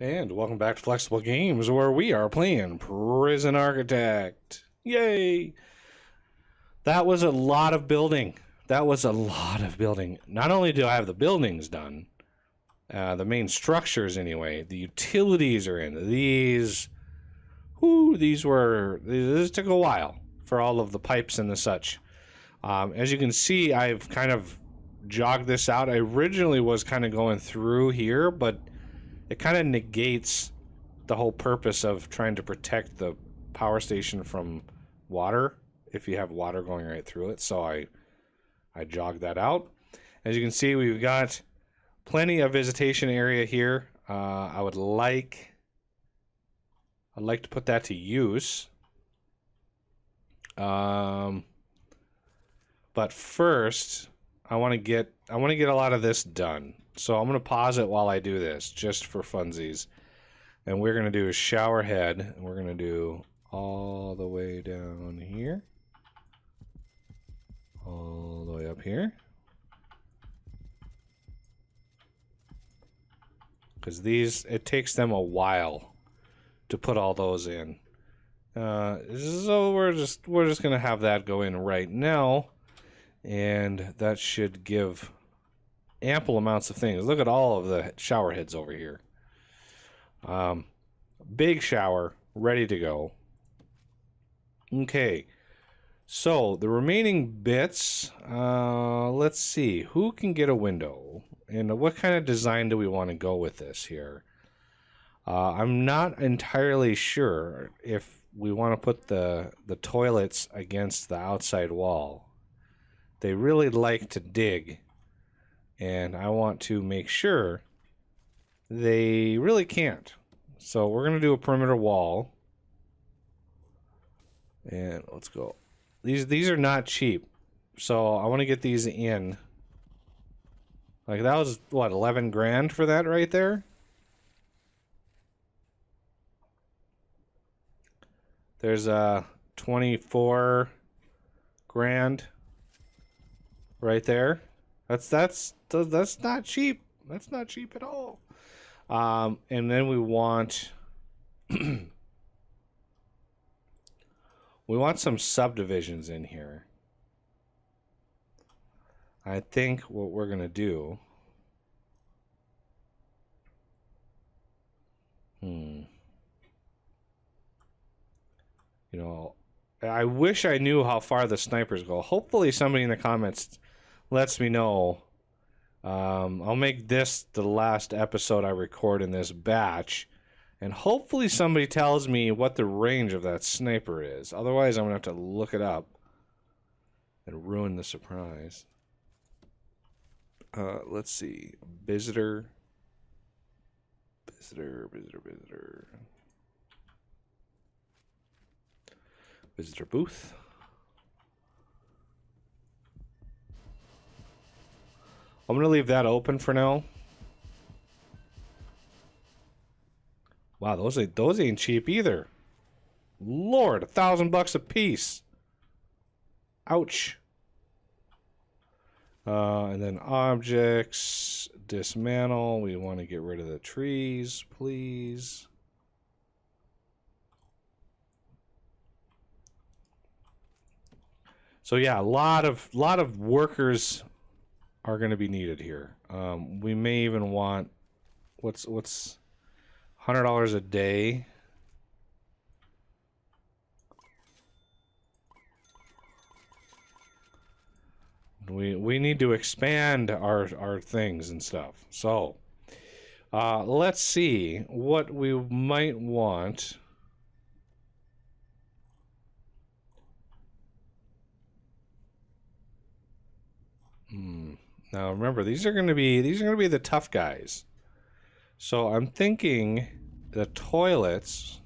And welcome back to Flexible Games, where we are playing Prison Architect. Yay! That was a lot of building. Not only do I have the buildings done, the main structures anyway, the utilities are in. These took a while for all of the pipes and the such. As you can see, I've kind of jogged this out. I originally was kind of going through here, but it kind of negates the whole purpose of trying to protect the power station from water if you have water going right through it. So I jogged that out. As you can see, we've got plenty of visitation area here. I'd like to put that to use. But first, I want to get a lot of this done. So I'm going to pause it while I do this, just for funsies. And we're going to do a shower head, and we're going to do all the way down here. All the way up here. Because it takes them a while to put all those in. So we're just going to have that go in right now. And that should give ample amounts of things. Look at all of the shower heads over here. Big shower, ready to go. Okay, so the remaining bits, let's see, who can get a window? And what kind of design do we want to go with this here? I'm not entirely sure if we want to put the toilets against the outside wall. They really like to dig. And I want to make sure they really can't. So we're going to do a perimeter wall. And let's go. These are not cheap. So I want to get these in. Like that was, what, 11 grand for that right there? There's 24 grand right there. That's not cheap. That's not cheap at all. And then we want some subdivisions in here. I think what we're gonna do. You know, I wish I knew how far the snipers go. Hopefully somebody in the comments lets me know. I'll make this the last episode I record in this batch, and hopefully somebody tells me what the range of that sniper is. Otherwise, I'm gonna have to look it up and ruin the surprise. Let's see, visitor booth. I'm going to leave that open for now. Wow, those ain't cheap either. Lord, $1,000 a piece. Ouch. And then objects, dismantle. We want to get rid of the trees, please. So yeah, a lot of workers are going to be needed here. We may even want what's $100 a day. We need to expand our things and stuff. So let's see what we might want. Now remember, these are going to be the tough guys. So I'm thinking the toilets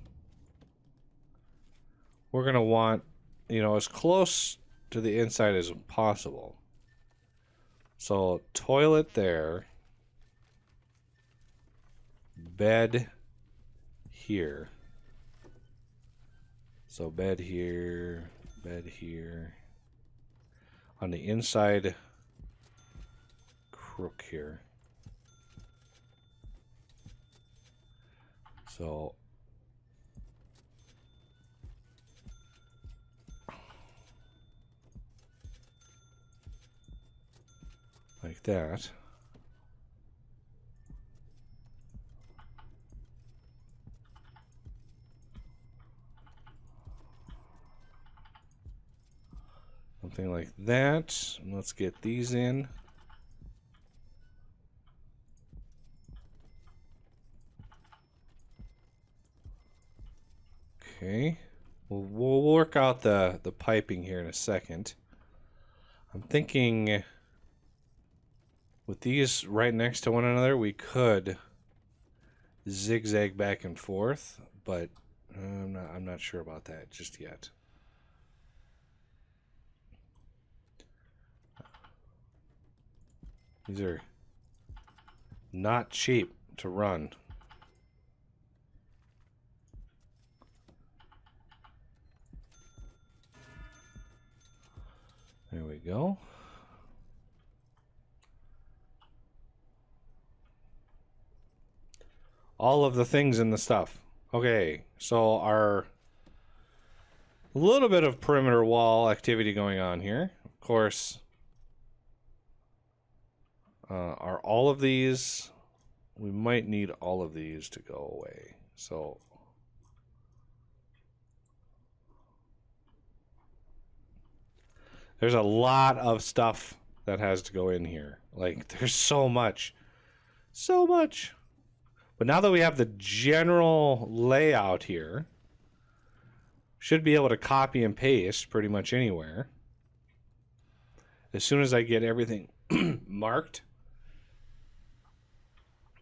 we're going to want, as close to the inside as possible. So toilet there, bed here. So bed here, bed here. On the inside crook here. So like that. Something like that. Let's get these in. Okay. We'll work out the piping here in a second. I'm thinking with these right next to one another, we could zigzag back and forth, but I'm not sure about that just yet. These are not cheap to run. There we go. All of the things in the stuff. Okay, so our little bit of perimeter wall activity going on here. Of course, are all of these, we might need all of these to go away. So there's a lot of stuff that has to go in here. Like, there's so much. So much. But now that we have the general layout here, should be able to copy and paste pretty much anywhere. As soon as I get everything marked.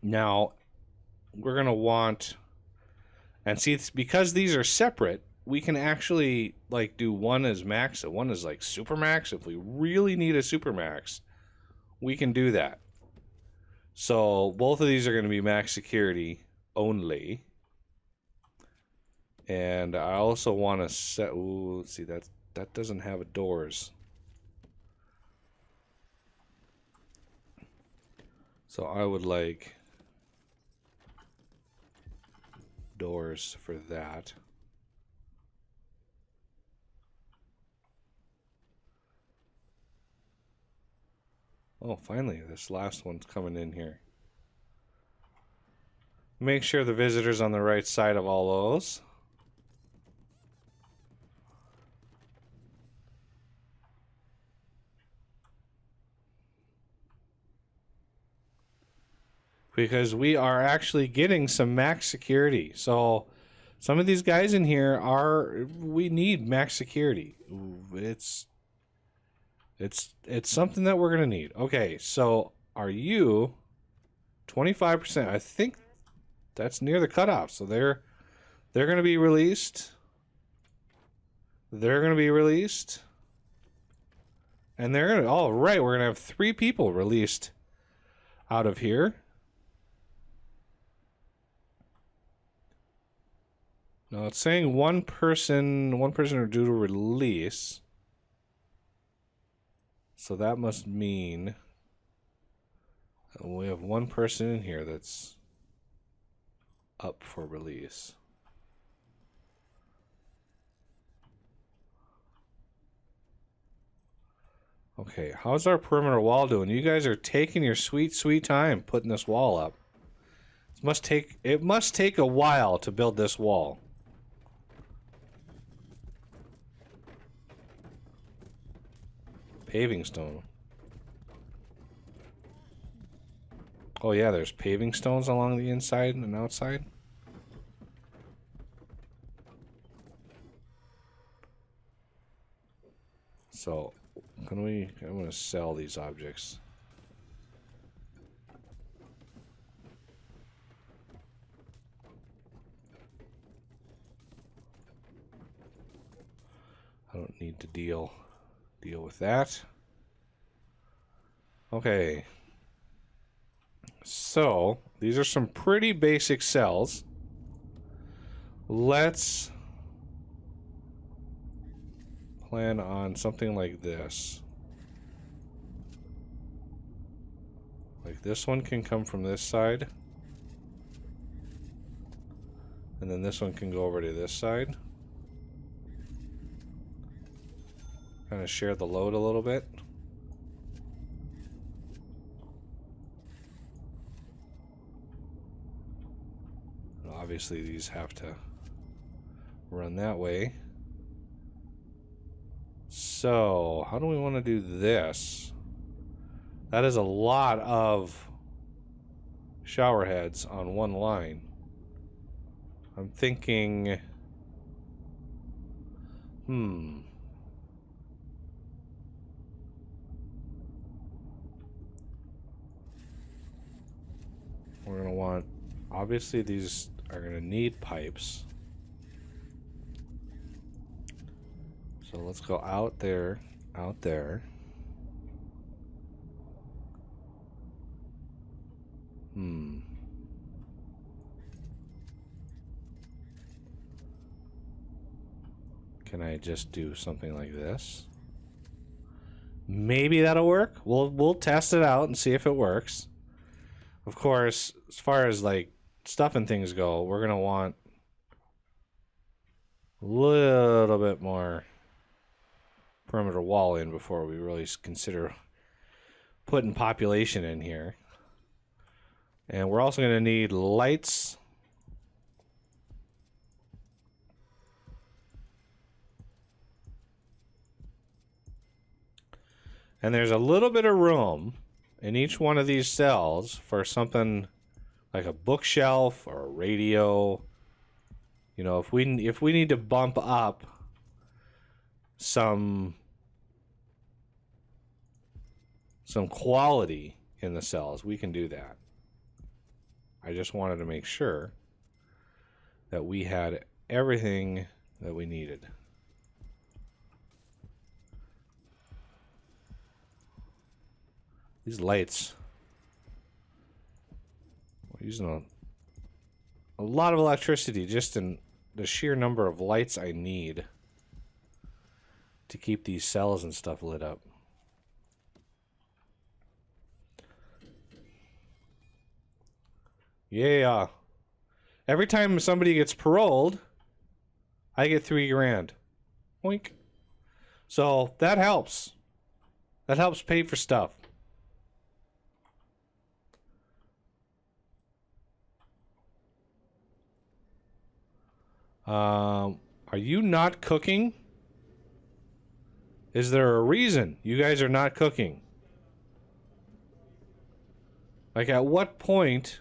Now, we're going to want... And see, it's because these are separate, we can actually like do one as max and one is like super max. If we really need a super max, we can do that. So both of these are going to be max security only. And I also want to set, ooh, let's see, that doesn't have a doors. So I would like doors for that. Oh, finally, this last one's coming in here. Make sure the visitor's on the right side of all those. Because we are actually getting some max security. So some of these guys in here are, we need max security. It's something that we're going to need. Okay, so are you 25%? I think that's near the cutoff. So they're going to be released. They're going to be released. And they're going to, all right, we're going to have 3 people released out of here. Now it's saying one person are due to release. So that must mean we have one person in here that's up for release. Okay, how's our perimeter wall doing? You guys are taking your sweet, sweet time putting this wall up. It must take a while to build this wall. Paving stone. Oh yeah, there's paving stones along the inside and outside. So, I'm going to sell these objects. I don't need to deal with that. Okay. So, these are some pretty basic cells. Let's plan on something like this. Like this one can come from this side. And then this one can go over to this side. Kind of share the load a little bit. And obviously these have to run that way. So, how do we want to do this? That is a lot of shower heads on one line. I'm thinking, we're going to want, obviously these are going to need pipes. So let's go out there, out there. Can I just do something like this? Maybe that'll work. We'll test it out and see if it works. Of course, as far as like stuff and things go, we're gonna want a little bit more perimeter wall in before we really consider putting population in here. And we're also gonna need lights. And there's a little bit of room in each one of these cells for something like a bookshelf or a radio. You know, if we need to bump up some quality in the cells, we can do that. I just wanted to make sure that we had everything that we needed. These lights, we're using a lot of electricity just in the sheer number of lights I need to keep these cells and stuff lit up. Yeah. Every time somebody gets paroled, I get $3 grand. Oink. So that helps. That helps pay for stuff. Are you not cooking? Is there a reason you guys are not cooking? Like, at what point?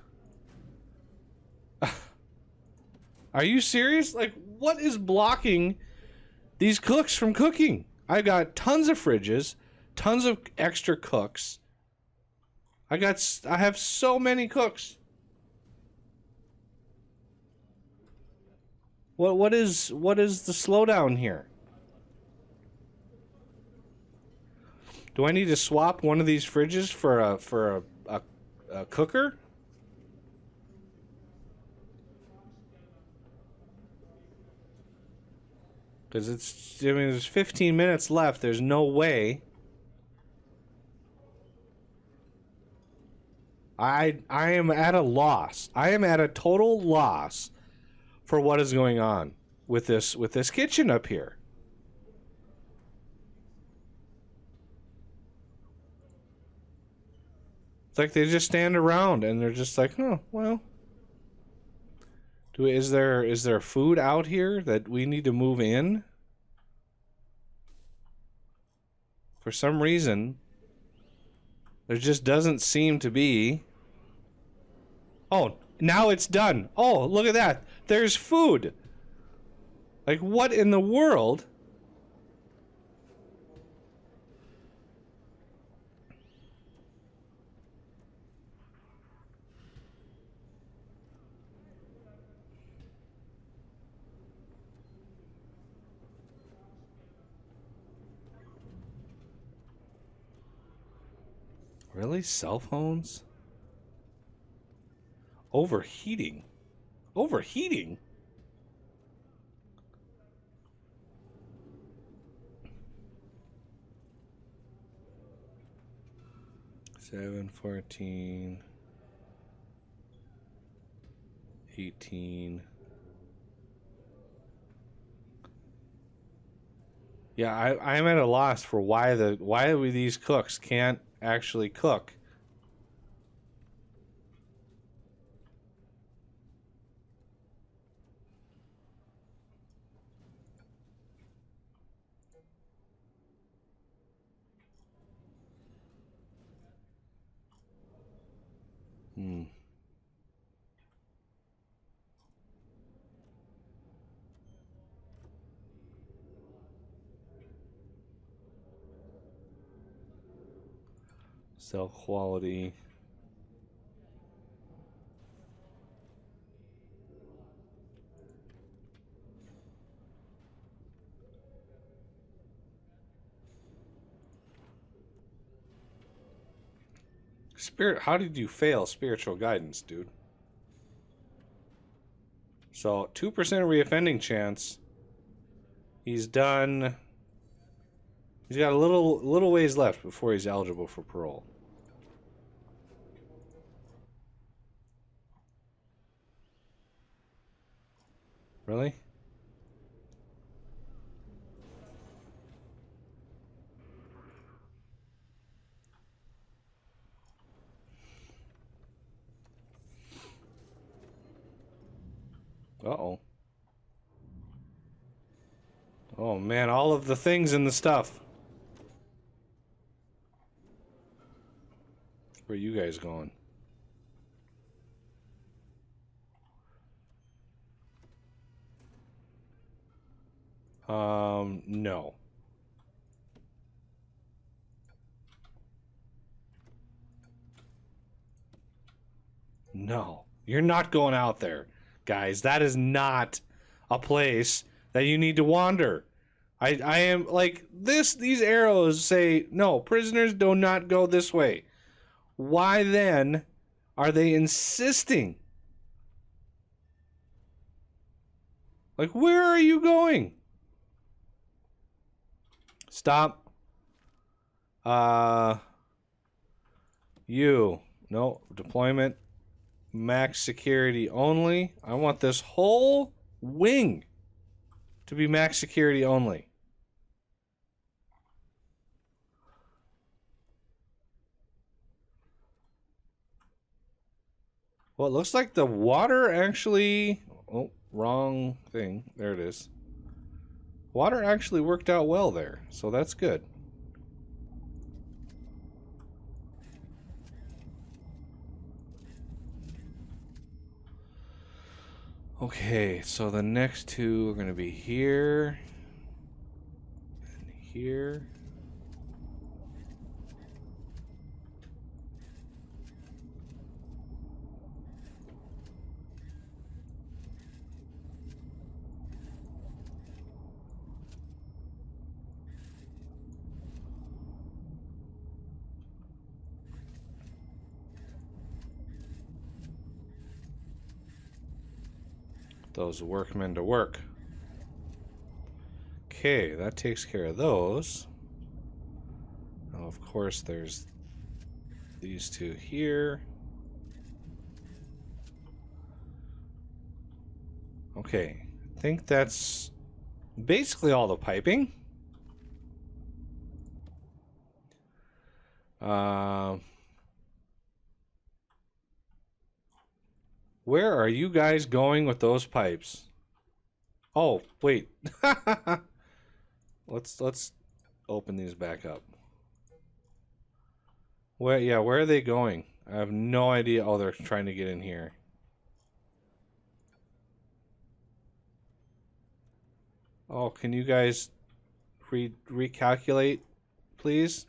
Are you serious? Like, what is blocking these cooks from cooking? I've got tons of fridges, tons of extra cooks. I have so many cooks. What is the slowdown here? Do I need to swap one of these fridges for a cooker? Because there's 15 minutes left. There's no way. I am at a loss. I am at a total loss for what is going on with this kitchen up here. It's like they just stand around and they're just like, oh, well. Is there food out here that we need to move in? For some reason, there just doesn't seem to be. Oh, now it's done. Oh, look at that. There's food. Like, what in the world? Really? Cell phones? Overheating? Overheating? Seven, 14, 18, Yeah, I'm at a loss for why these cooks can't actually cook. Hmm. Cell quality. Spirit, how did you fail spiritual guidance, dude? So 2% reoffending chance. He's done. He's got a little ways left before he's eligible for parole. Really? Uh-oh. Oh man, all of the things in the stuff. Where are you guys going? No. No. You're not going out there, guys. That is not a place that you need to wander. I am like these arrows say no, prisoners do not go this way. Why then are they insisting? Like, where are you going? Stop. You. No, deployment. Max security only. I want this whole wing to be max security only. Well, it looks like the water actually... Oh, wrong thing. There it is. Water actually worked out well there, so that's good. Okay, so the next two are going to be here and here. Those workmen to work. Okay, that takes care of those. Now, of course, there's these two here. Okay, I think that's basically all the piping. Where are you guys going with those pipes? Oh, wait. Let's open these back up. Where are they going? I have no idea. Oh, they're trying to get in here. Oh, can you guys recalculate, please?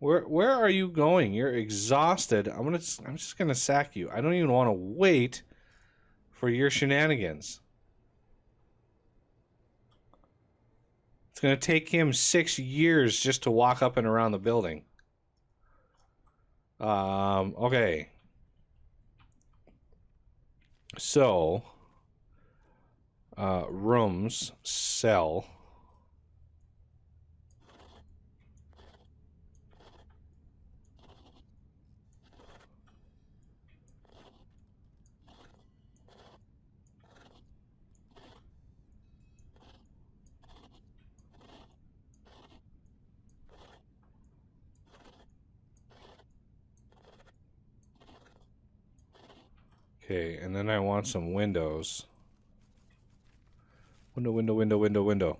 Where are you going? You're exhausted. I'm just gonna sack you. I don't even want to wait for your shenanigans. It's gonna take him 6 years just to walk up and around the building. Okay. So, rooms, cell. Okay, and then I want some windows. Window, window, window, window, window.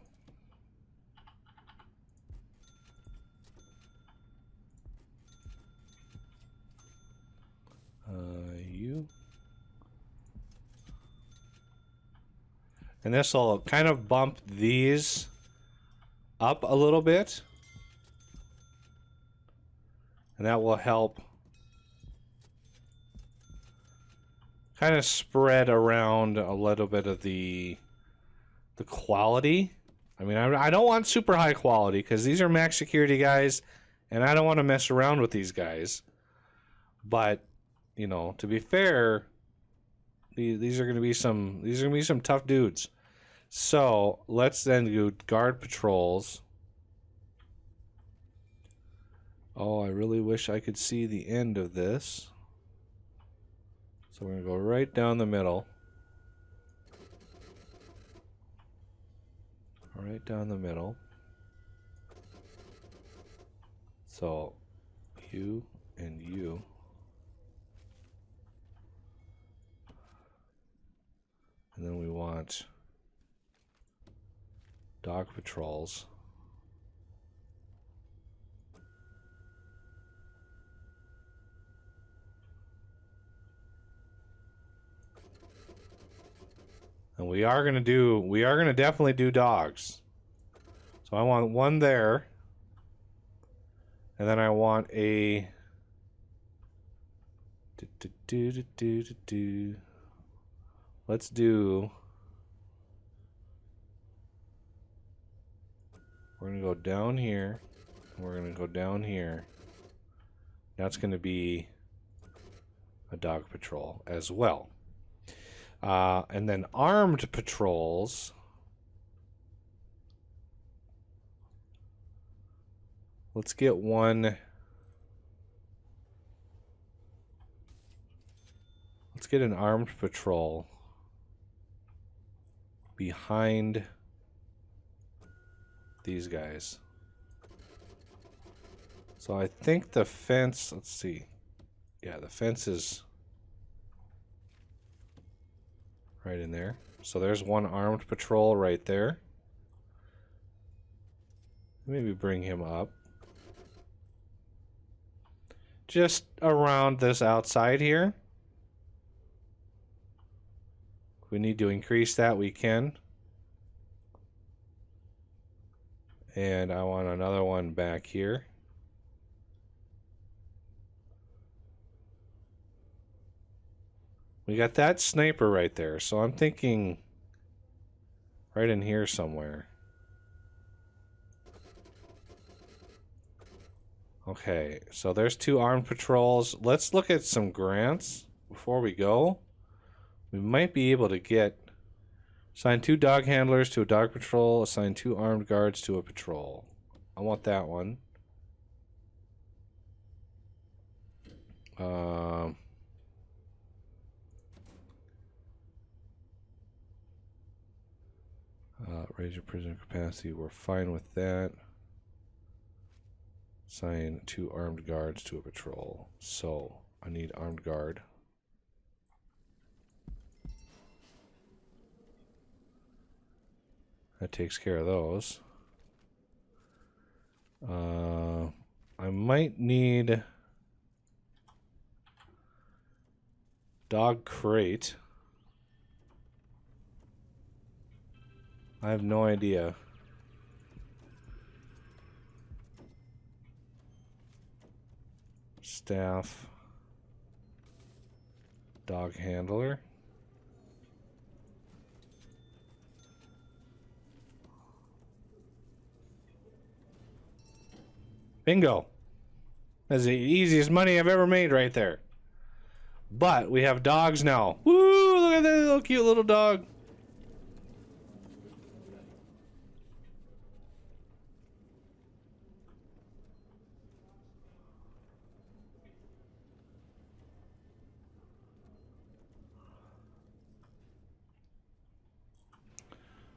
You. And this will kind of bump these up a little bit. And that will help kind of spread around a little bit of the quality. I mean, I don't want super high quality because these are max security guys, and I don't want to mess around with these guys. But, you know, to be fair, these are going to be some tough dudes. So let's then do guard patrols. Oh, I really wish I could see the end of this. So we're going to go right down the middle. Right down the middle. So, you and you. And then we want dog patrols. And we are gonna definitely do dogs. So I want one there. And then I want a let's do, we're gonna go down here, and we're gonna go down here. That's gonna be a dog patrol as well. And then armed patrols. Let's get one. Let's get an armed patrol behind these guys. So I think the fence, let's see. Yeah, the fence is right in there. So there's one armed patrol right there. Maybe bring him up. Just around this outside here. If we need to increase that, we can. And I want another one back here. We got that sniper right there, so I'm thinking right in here somewhere. Okay, so there's two armed patrols. Let's look at some grants before we go. We might be able to get assign 2 dog handlers to a dog patrol, assign 2 armed guards to a patrol. I want that one. Raise your prisoner capacity. We're fine with that. Assign 2 armed guards to a patrol. So I need armed guard. That takes care of those. I might need dog crate. I have no idea. Staff. Dog handler. Bingo. That's the easiest money I've ever made right there. But we have dogs now. Woo! Look at that little cute little dog.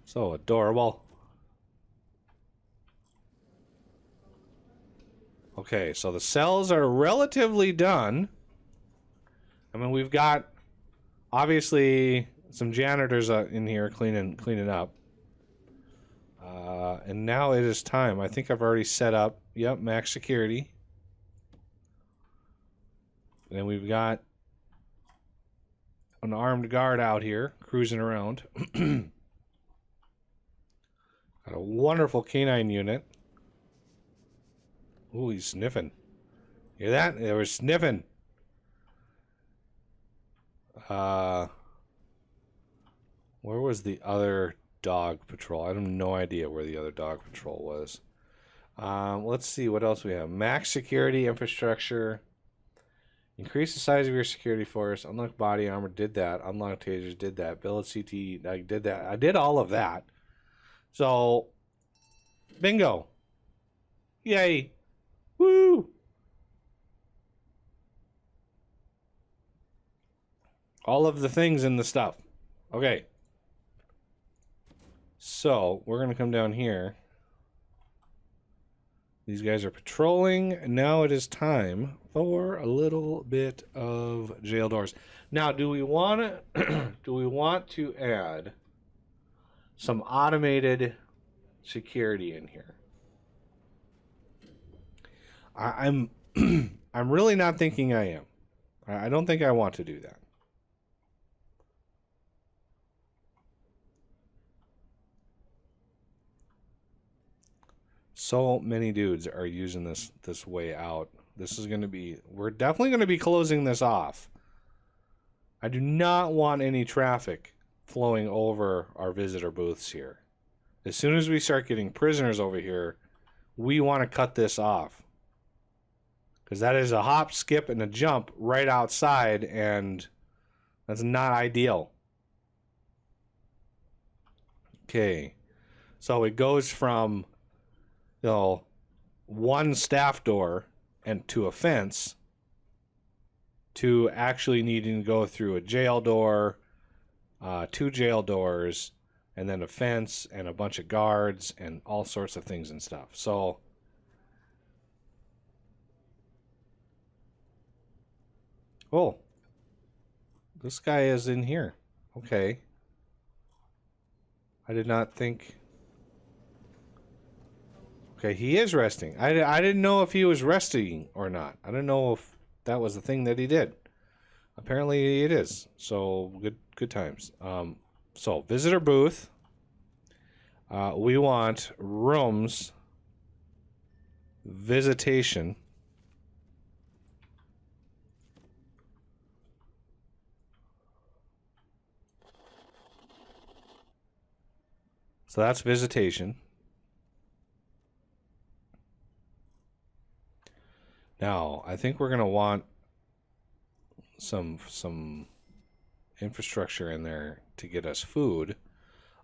So adorable. Okay, so the cells are relatively done. I mean, we've got obviously some janitors in here cleaning up. And now it is time. I think I've already set up, yep, max security. And we've got an armed guard out here cruising around. Got a wonderful canine unit. Ooh, he's sniffing. Hear that? They were sniffing. Where was the other dog patrol? I have no idea where the other dog patrol was. Let's see what else we have. Max security infrastructure. Increase the size of your security force. Unlock body armor. Did that. Unlock tasers. Did that. Build CT. I did that. I did all of that. So, bingo. Yay. Woo. All of the things in the stuff. Okay. So, we're going to come down here. These guys are patrolling. Now it is time for a little bit of jail doors. Now, do we want to add some automated security in here? I'm I'm really not thinking I am. I don't think I want to do that. So many dudes are using this way out. This is going to be... We're definitely going to be closing this off. I do not want any traffic flowing over our visitor booths here. As soon as we start getting prisoners over here, we want to cut this off. Because that is a hop, skip, and a jump right outside, and that's not ideal. Okay. So it goes from... one staff door and to a fence to actually needing to go through a jail door, 2 jail doors, and then a fence and a bunch of guards and all sorts of things and stuff. So oh, this guy is in here. Okay. I did not think... Okay, he is resting. I didn't know if he was resting or not. I don't know if that was the thing that he did. Apparently it is. So, good times. So, visitor booth. We want rooms. Visitation. So, that's visitation. Now, I think we're going to want some infrastructure in there to get us food.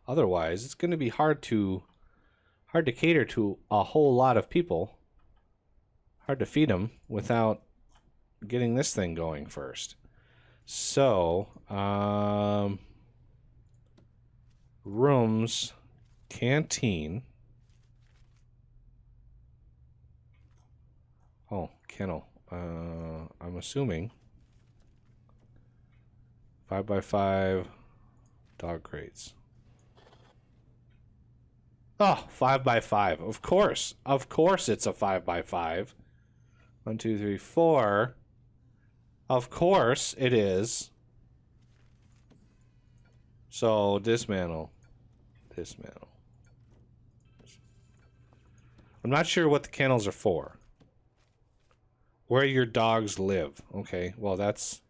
Otherwise, it's going to be hard to cater to a whole lot of people. Hard to feed them without getting this thing going first. So, rooms, canteen. Oh, kennel. I'm assuming 5x5 dog crates. Oh, 5x5. Of course. Of course it's a 5x5. 1, 2, 3, 4. Of course it is. So, dismantle. Dismantle. I'm not sure what the kennels are for. Where your dogs live. Okay, well, that's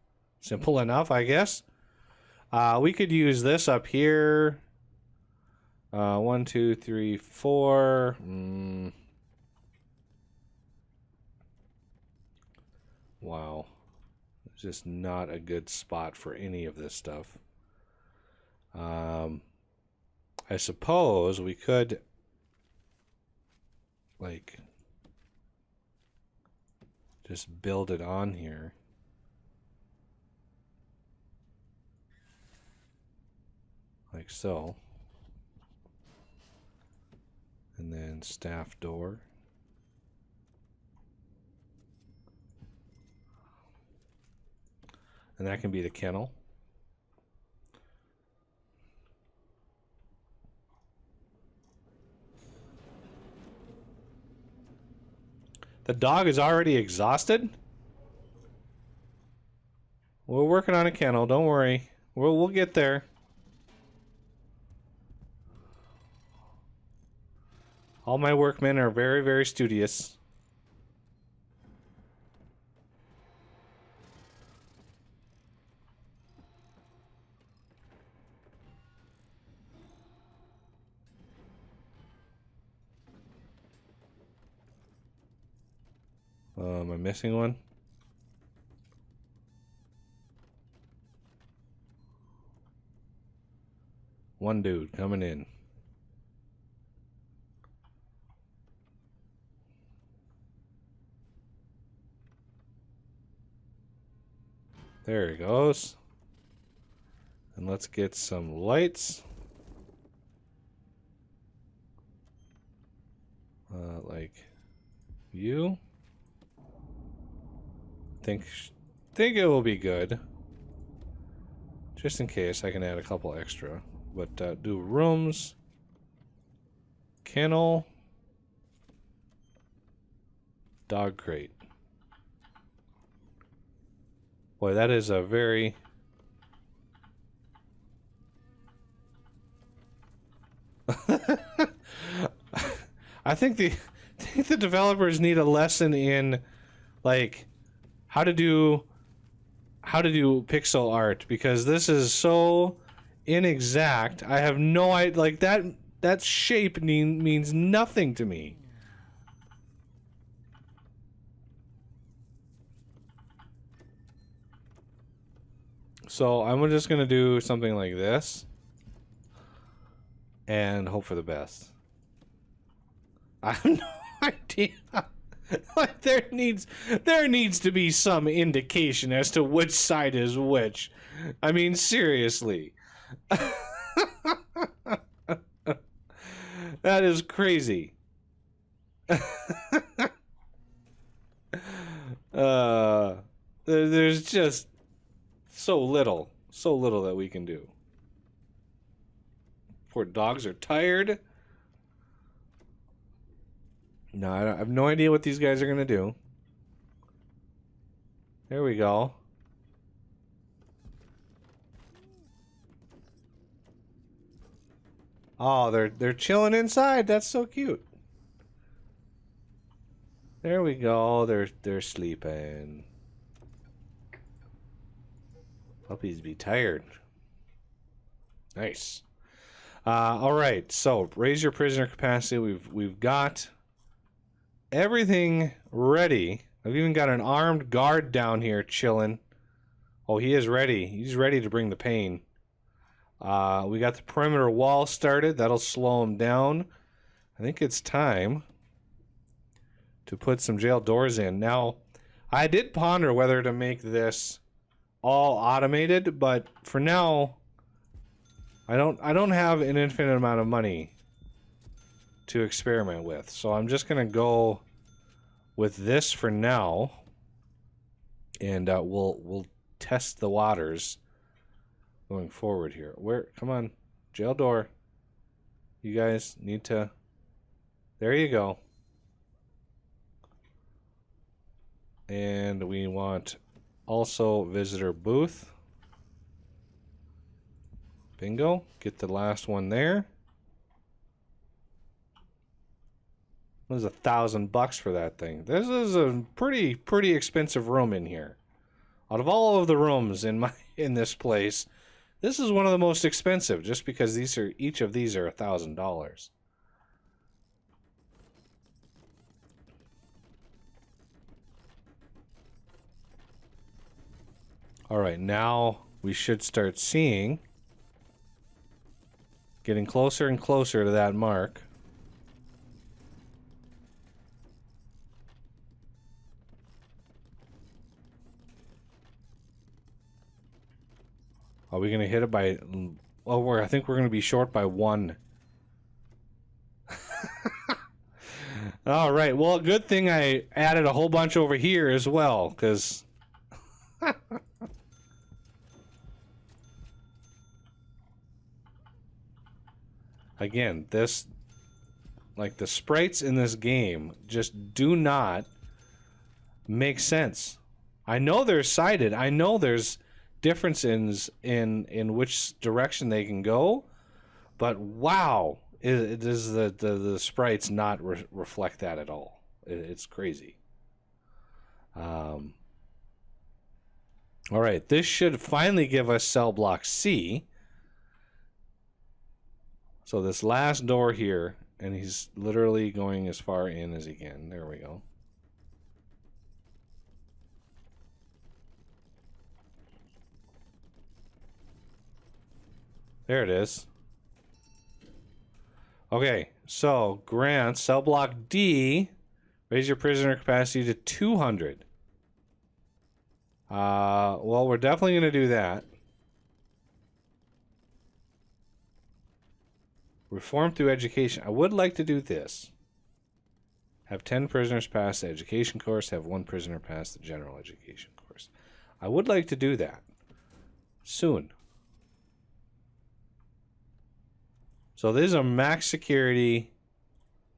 simple enough, I guess. We could use this up here. 1, 2, 3, 4. Wow. It's just not a good spot for any of this stuff. I suppose we could, like... just build it on here. Like so. And then staff door. And that can be the kennel. The dog is already exhausted? We're working on a kennel, don't worry. We'll get there. All my workmen are very, very studious. Am I missing one? One dude coming in. There he goes. And let's get some lights. Like you. Think it will be good. Just in case, I can add a couple extra. But do rooms, kennel, dog crate. Boy, that is a very... I think the developers need a lesson in, like, how to do pixel art, because this is so inexact. I have no idea. Like, that shape means nothing to me. So I'm just gonna do something like this and hope for the best. I have no idea. Like, there needs to be some indication as to which side is which. I mean, seriously. That is crazy. There's just so little that we can do. Poor dogs are tired. No, I have no idea what these guys are gonna do. There we go. Oh, they're chilling inside. That's so cute. There we go. They're sleeping. Puppies be tired. Nice. All right. So raise your prisoner capacity. We've got everything ready. I've even got an armed guard down here chilling. Oh, he is ready. He's ready to bring the pain. We got the perimeter wall started. That'll slow him down. I think it's time to put some jail doors in. Now, I did ponder whether to make this all automated, but for now, I don't have an infinite amount of money to experiment with. So I'm just gonna go with this for now, and we'll test the waters going forward here. Come on, jail door. You guys need to. There you go. And we want also visitor booth. Bingo. Get the last one there. There's $1,000 for that thing. This is a pretty expensive room in here. Out of all of the rooms in this place, this is one of the most expensive, just because each of these are $1,000. All right, now we should start seeing, getting closer and closer to that mark. Are we going to hit it by... Oh, I think we're going to be short by 1. All right. Well, good thing I added a whole bunch over here as well, because... Again, this... Like, the sprites in this game just do not makes sense. I know they're sided. I know there's differences in which direction they can go, but wow, does the sprites not reflect that at all? It's crazy. All right, this should finally give us cell block C. So this last door here, and he's literally going as far in as he can. There we go. There it is. Okay, so grant cell block D, raise your prisoner capacity to 200. Well, we're definitely going to do that. Reform through education. I would like to do this. Have 10 prisoners pass the education course. Have 1 prisoner pass the general education course. I would like to do that soon. So these are max security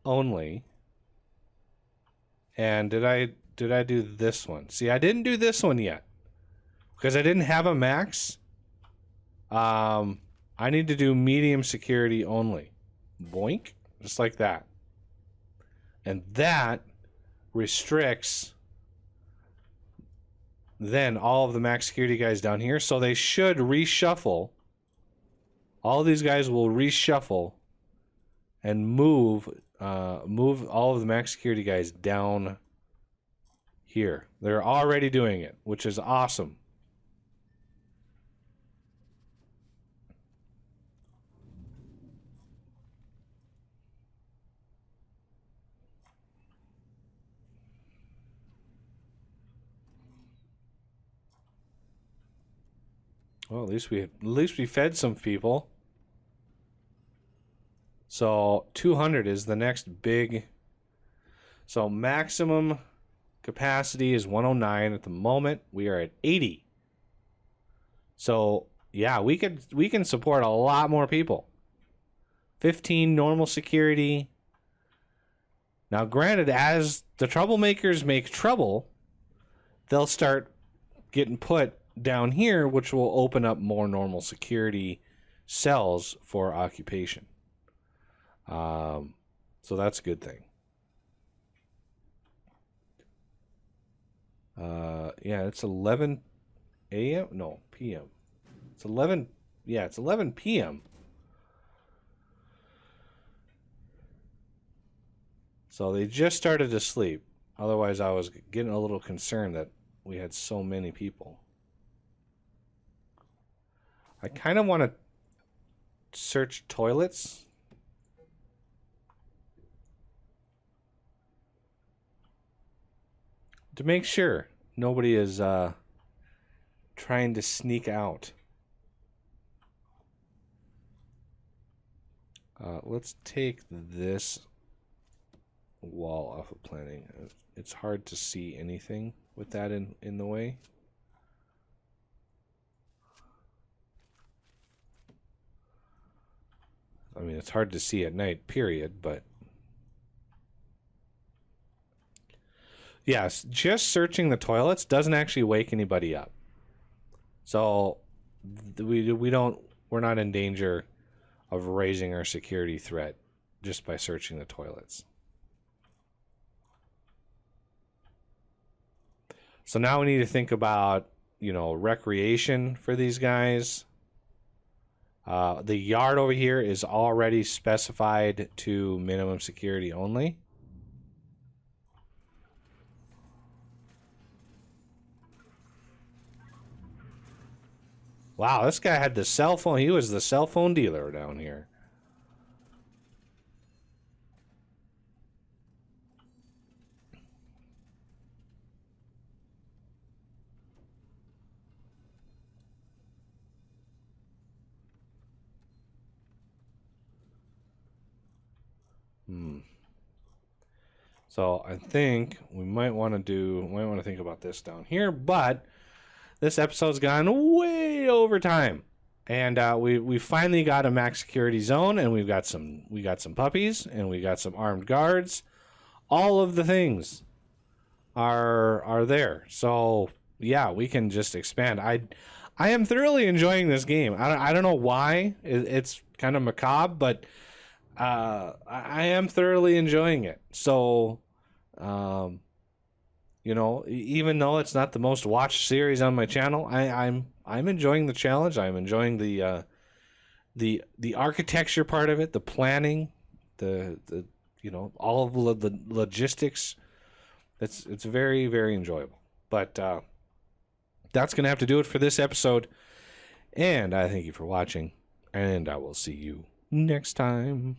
only. And did I do this one? See, I didn't do this one yet because I didn't have a max. I need to do medium security only. Boink, just like that. And that restricts then all of the max security guys down here. So they should reshuffle. All of these guys will reshuffle and move all of the max security guys down here. They're already doing it, which is awesome. Well, at least we fed some people. So 200 is the next big. So maximum capacity is 109 at the moment. We are at 80. So yeah, we can support a lot more people. 15 normal security. Now, granted, as the troublemakers make trouble, they'll start getting put down here, which will open up more normal security cells for occupation. So that's a good thing. Yeah, it's 11 a.m. No, p.m. It's 11. Yeah, it's 11 p.m. So they just started to sleep. Otherwise, I was getting a little concerned that we had so many people. I kind of want to search toilets. To make sure nobody is trying to sneak out. Let's take this wall off of planning. It's hard to see anything with that in the way. I mean, it's hard to see at night, period, but yes, just searching the toilets doesn't actually wake anybody up. So we're not in danger of raising our security threat just by searching the toilets. So now we need to think about, recreation for these guys. The yard over here is already specified to minimum security only. Wow, this guy had the cell phone. He was the cell phone dealer down here. So I think we might want to think about this down here, but this episode's gone way over time, and we finally got a max security zone, and we got some puppies, and we got some armed guards, all of the things. are there. So yeah, we can just expand. I am thoroughly enjoying this game. I don't know why. It's kind of macabre, but I am thoroughly enjoying it. So, you know, even though it's not the most watched series on my channel, I'm enjoying the challenge. I'm enjoying the architecture part of it, the planning, the you know, all of the logistics. It's very, very enjoyable. But that's going to have to do it for this episode. And I thank you for watching. And I will see you next time.